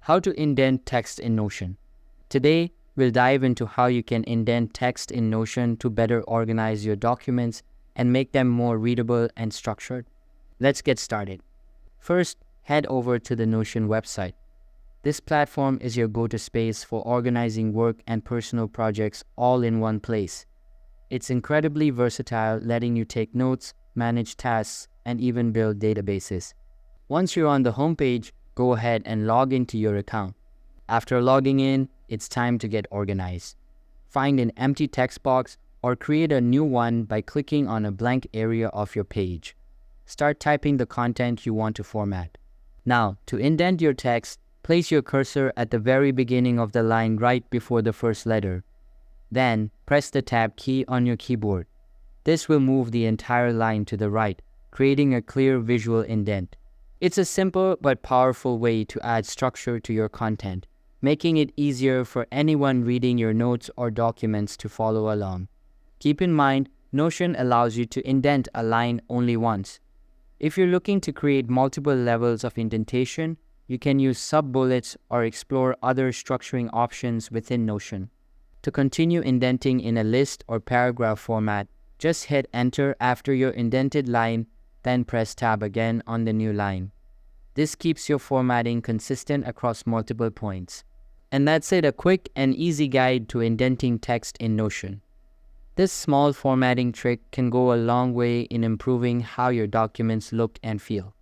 How to indent text in Notion. Today, we'll dive into how you can indent text in Notion to better organize your documents and make them more readable and structured. Let's get started. First, head over to the Notion website. This platform is your go-to space for organizing work and personal projects all in one place. It's incredibly versatile, letting you take notes, manage tasks, and even build databases. Once you're on the homepage, go ahead and log into your account. After logging in, it's time to get organized. Find an empty text box or create a new one by clicking on a blank area of your page. Start typing the content you want to format. Now, to indent your text, place your cursor at the very beginning of the line right before the first letter. Then, press the Tab key on your keyboard. This will move the entire line to the right, creating a clear visual indent. It's a simple but powerful way to add structure to your content, making it easier for anyone reading your notes or documents to follow along. Keep in mind, Notion allows you to indent a line only once. If you're looking to create multiple levels of indentation, you can use sub-bullets or explore other structuring options within Notion. To continue indenting in a list or paragraph format, just hit Enter after your indented line, then press Tab again on the new line. This keeps your formatting consistent across multiple points. And that's it, a quick and easy guide to indenting text in Notion. This small formatting trick can go a long way in improving how your documents look and feel.